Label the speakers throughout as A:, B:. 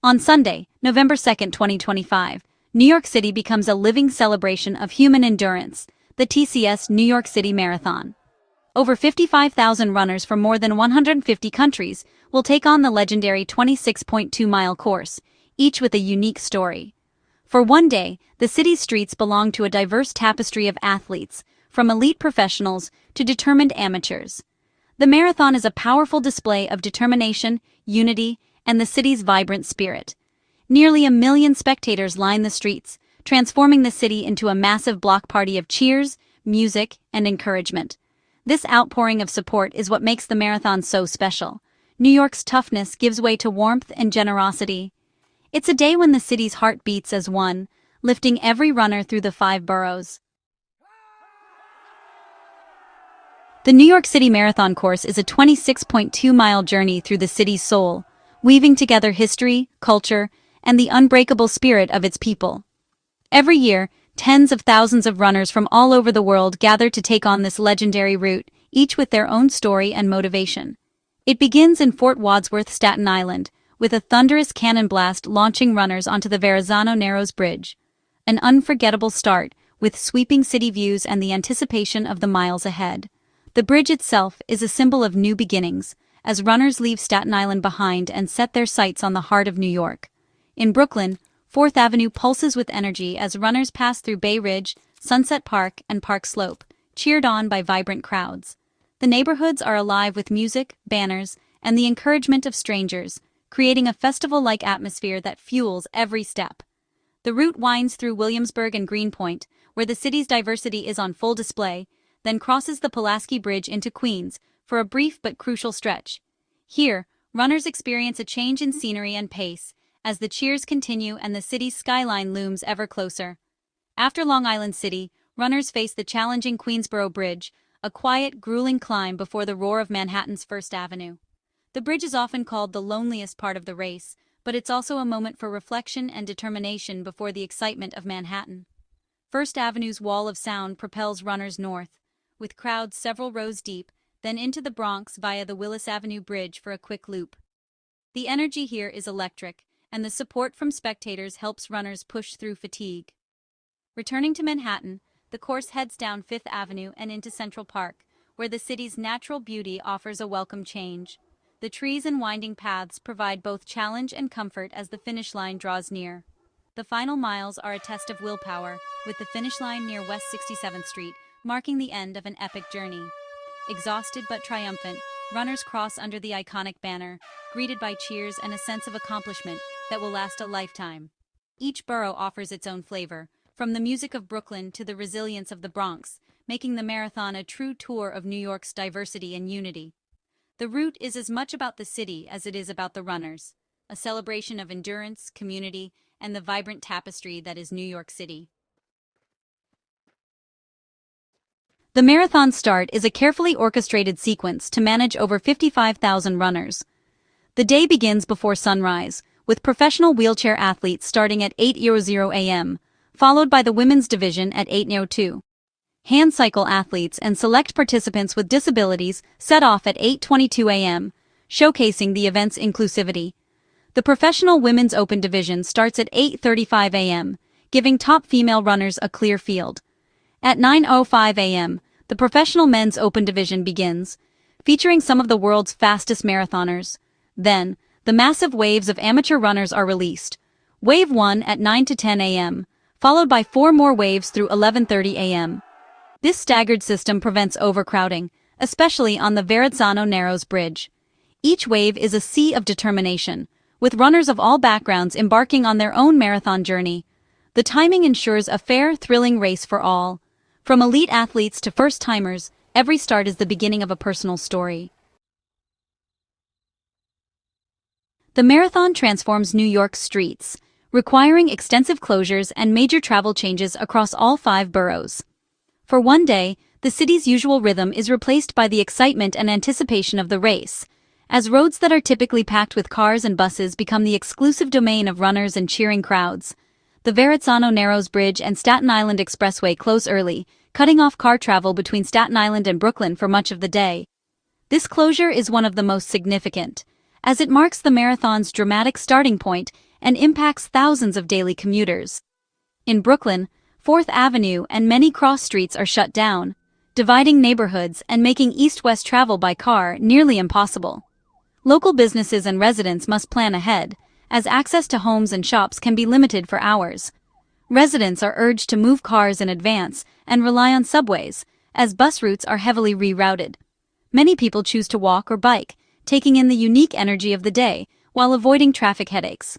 A: On Sunday, November 2, 2025, New York City becomes a living celebration of human endurance, the TCS New York City Marathon. Over 55,000 runners from more than 150 countries will take on the legendary 26.2-mile course, each with a unique story. For one day, the city's streets belong to a diverse tapestry of athletes, from elite professionals to determined amateurs. The marathon is a powerful display of determination, unity, and the city's vibrant spirit. Nearly 1 million spectators line the streets, transforming the city into a massive block party of cheers, music, and encouragement. This outpouring of support is what makes the marathon so special. New York's toughness gives way to warmth and generosity. It's a day when the city's heart beats as one, lifting every runner through the 5 boroughs. The New York City Marathon course is a 26.2-mile journey through the city's soul, weaving together history, culture, and the unbreakable spirit of its people. Every year, tens of thousands of runners from all over the world gather to take on this legendary route, each with their own story and motivation. It begins in Fort Wadsworth, Staten Island, with a thunderous cannon blast launching runners onto the Verrazzano-Narrows Bridge. An unforgettable start, with sweeping city views and the anticipation of the miles ahead. The bridge itself is a symbol of new beginnings, as runners leave Staten Island behind and set their sights on the heart of New York. In Brooklyn, 4th Avenue pulses with energy as runners pass through Bay Ridge, Sunset Park, and Park Slope, cheered on by vibrant crowds. The neighborhoods are alive with music, banners, and the encouragement of strangers, creating a festival-like atmosphere that fuels every step. The route winds through Williamsburg and Greenpoint, where the city's diversity is on full display, then crosses the Pulaski Bridge into Queens for a brief but crucial stretch. Here, runners experience a change in scenery and pace, as the cheers continue and the city's skyline looms ever closer. After Long Island City, runners face the challenging Queensboro Bridge, a quiet, grueling climb before the roar of Manhattan's 1st Avenue. The bridge is often called the loneliest part of the race, but it's also a moment for reflection and determination before the excitement of Manhattan. 1st Avenue's wall of sound propels runners north, with crowds several rows deep, then into the Bronx via the Willis Avenue Bridge for a quick loop. The energy here is electric, and the support from spectators helps runners push through fatigue. Returning to Manhattan, the course heads down 5th Avenue and into Central Park, where the city's natural beauty offers a welcome change. The trees and winding paths provide both challenge and comfort as the finish line draws near. The final miles are a test of willpower, with the finish line near West 67th Street, marking the end of an epic journey. Exhausted but triumphant, runners cross under the iconic banner, greeted by cheers and a sense of accomplishment that will last a lifetime. Each borough offers its own flavor, from the music of Brooklyn to the resilience of the Bronx, making the marathon a true tour of New York's diversity and unity. The route is as much about the city as it is about the runners, a celebration of endurance, community, and the vibrant tapestry that is New York City. The marathon start is a carefully orchestrated sequence to manage over 55,000 runners. The day begins before sunrise, with professional wheelchair athletes starting at 8:00 a.m., followed by the women's division at 8:02. Handcycle athletes and select participants with disabilities set off at 8:22 a.m., showcasing the event's inclusivity. The professional women's open division starts at 8:35 a.m., giving top female runners a clear field. At 9:05 a.m., the professional men's open division begins, featuring some of the world's fastest marathoners. Then, the massive waves of amateur runners are released. Wave 1 at 9 to 10 a.m., followed by 4 more waves through 11:30 a.m. This staggered system prevents overcrowding, especially on the Verrazzano-Narrows Bridge. Each wave is a sea of determination, with runners of all backgrounds embarking on their own marathon journey. The timing ensures a fair, thrilling race for all. From elite athletes to first-timers, every start is the beginning of a personal story. The marathon transforms New York's streets, requiring extensive closures and major travel changes across all 5 boroughs. For one day, the city's usual rhythm is replaced by the excitement and anticipation of the race, as roads that are typically packed with cars and buses become the exclusive domain of runners and cheering crowds. The Verrazzano-Narrows Bridge and Staten Island Expressway close early, cutting off car travel between Staten Island and Brooklyn for much of the day. This closure is one of the most significant, as it marks the marathon's dramatic starting point and impacts thousands of daily commuters. In Brooklyn, 4th Avenue and many cross streets are shut down, dividing neighborhoods and making east-west travel by car nearly impossible. Local businesses and residents must plan ahead, as access to homes and shops can be limited for hours. Residents are urged to move cars in advance and rely on subways, as bus routes are heavily rerouted. Many people choose to walk or bike, taking in the unique energy of the day while avoiding traffic headaches.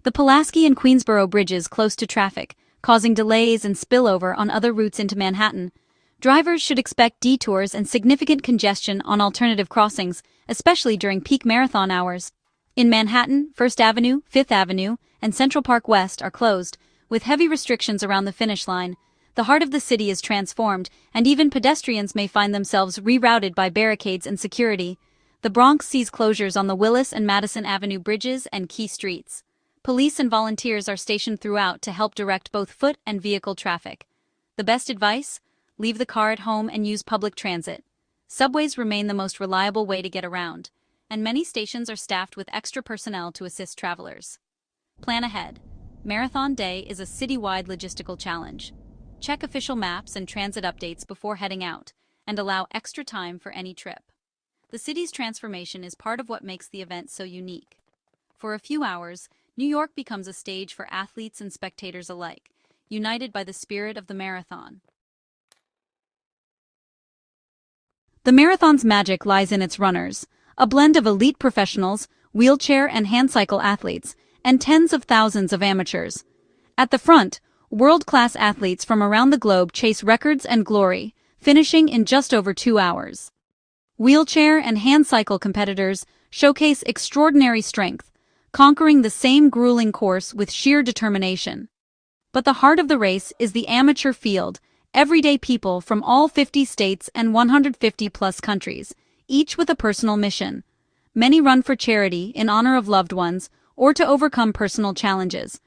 A: The Pulaski and Queensboro bridges close to traffic, causing delays and spillover on other routes into Manhattan. Drivers should expect detours and significant congestion on alternative crossings, especially during peak marathon hours. In Manhattan, 1st Avenue, 5th Avenue, and Central Park West are closed, with heavy restrictions around the finish line. The heart of the city is transformed, and even pedestrians may find themselves rerouted by barricades and security. The Bronx sees closures on the Willis and Madison Avenue bridges and key streets. Police and volunteers are stationed throughout to help direct both foot and vehicle traffic. The best advice? Leave the car at home and use public transit. Subways remain the most reliable way to get around, and many stations are staffed with extra personnel to assist travelers. Plan ahead. Marathon Day is a citywide logistical challenge. Check official maps and transit updates before heading out, and allow extra time for any trip. The city's transformation is part of what makes the event so unique. For a few hours, New York becomes a stage for athletes and spectators alike, united by the spirit of the marathon. The marathon's magic lies in its runners, a blend of elite professionals, wheelchair and handcycle athletes, and tens of thousands of amateurs. At the front, world-class athletes from around the globe chase records and glory, finishing in just over 2 hours. Wheelchair and handcycle competitors showcase extraordinary strength, conquering the same grueling course with sheer determination. But the heart of the race is the amateur field, everyday people from all 50 states and 150-plus countries, each with a personal mission. Many run for charity, in honor of loved ones, or to overcome personal challenges.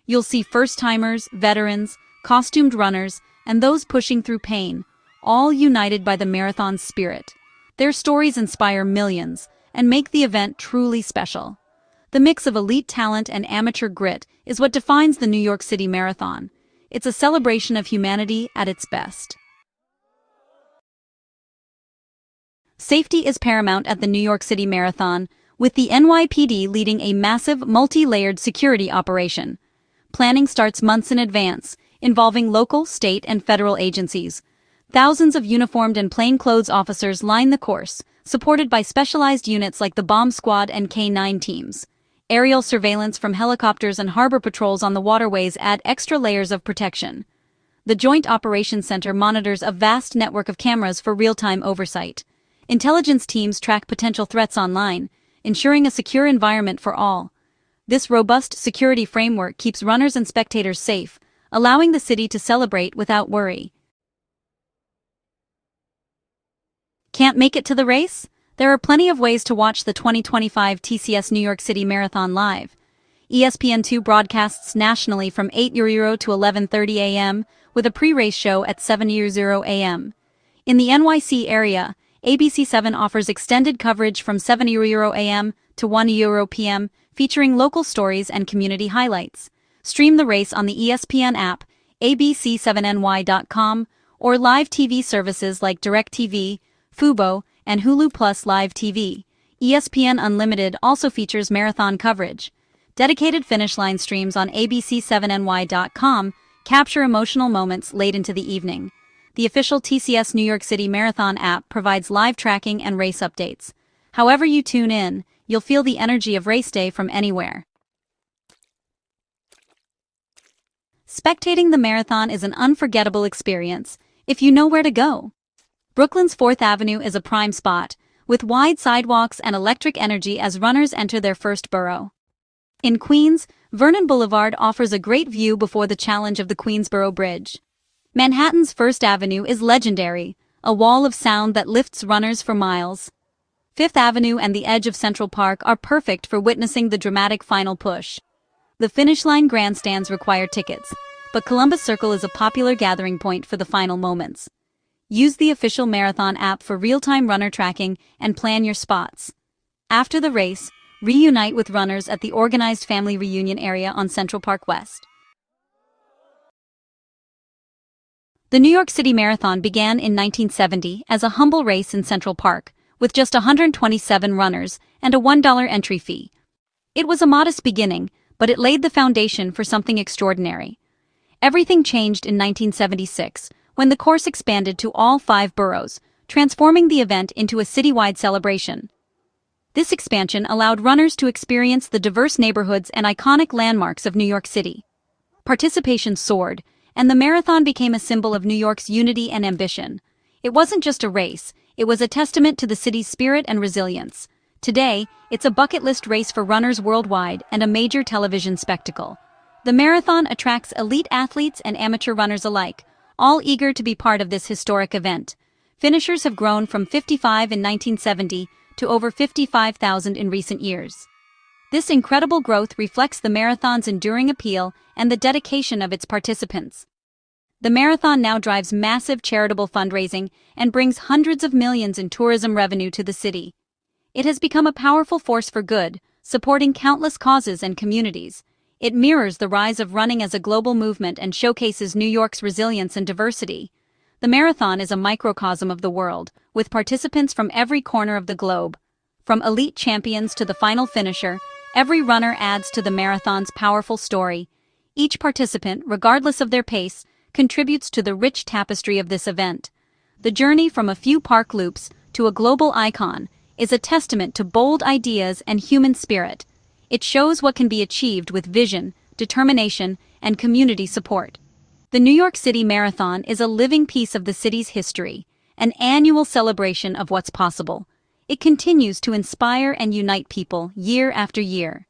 A: You'll see first-timers, veterans, costumed runners, and those pushing through pain, all united by the marathon's spirit. Their stories inspire millions and make the event truly special. The mix of elite talent and amateur grit is what defines the New York City Marathon. It's a celebration of humanity at its best. Safety is paramount at the New York City Marathon, with the NYPD leading a massive multi-layered security operation. Planning starts months in advance, involving local, state, and federal agencies. Thousands of uniformed and plainclothes officers line the course, supported by specialized units like the Bomb Squad and K-9 teams. Aerial surveillance from helicopters and harbor patrols on the waterways add extra layers of protection. The Joint Operations Center monitors a vast network of cameras for real-time oversight. Intelligence teams track potential threats online, ensuring a secure environment for all. This robust security framework keeps runners and spectators safe, allowing the city to celebrate without worry. Can't make it to the race? There are plenty of ways to watch the 2025 TCS New York City Marathon live. ESPN2 broadcasts nationally from 8:00 to 11:30 a.m., with a pre-race show at 7:00 a.m. In the NYC area, ABC7 offers extended coverage from 7:00 a.m. to 1:00 p.m., featuring local stories and community highlights. Stream the race on the ESPN app, abc7ny.com, or live TV services like DirecTV, Fubo, and Hulu Plus Live TV. ESPN Unlimited also features marathon coverage. Dedicated finish line streams on abc7ny.com capture emotional moments late into the evening. The official TCS New York City Marathon app provides live tracking and race updates. However you tune in, you'll feel the energy of race day from anywhere. Spectating the marathon is an unforgettable experience, if you know where to go. Brooklyn's 4th Avenue is a prime spot, with wide sidewalks and electric energy as runners enter their first borough. In Queens, Vernon Boulevard offers a great view before the challenge of the Queensboro Bridge. Manhattan's 1st Avenue is legendary, a wall of sound that lifts runners for miles. 5th Avenue and the edge of Central Park are perfect for witnessing the dramatic final push. The finish line grandstands require tickets, but Columbus Circle is a popular gathering point for the final moments. Use the official Marathon app for real-time runner tracking and plan your spots. After the race, reunite with runners at the organized family reunion area on Central Park West. The New York City Marathon began in 1970 as a humble race in Central Park, with just 127 runners and a $1 entry fee. It was a modest beginning, but it laid the foundation for something extraordinary. Everything changed in 1976, when the course expanded to all 5 boroughs, transforming the event into a citywide celebration. This expansion allowed runners to experience the diverse neighborhoods and iconic landmarks of New York City. Participation soared, and the marathon became a symbol of New York's unity and ambition. It wasn't just a race, it was a testament to the city's spirit and resilience. Today, it's a bucket list race for runners worldwide and a major television spectacle. The marathon attracts elite athletes and amateur runners alike, all eager to be part of this historic event. Finishers have grown from 55 in 1970 to over 55,000 in recent years. This incredible growth reflects the marathon's enduring appeal and the dedication of its participants. The marathon now drives massive charitable fundraising and brings hundreds of millions in tourism revenue to the city. It has become a powerful force for good, supporting countless causes and communities. It mirrors the rise of running as a global movement and showcases New York's resilience and diversity. The marathon is a microcosm of the world, with participants from every corner of the globe. From elite champions to the final finisher, every runner adds to the marathon's powerful story. Each participant, regardless of their pace, contributes to the rich tapestry of this event. The journey from a few park loops to a global icon is a testament to bold ideas and human spirit. It shows what can be achieved with vision, determination, and community support. The New York City Marathon is a living piece of the city's history, an annual celebration of what's possible. It continues to inspire and unite people year after year.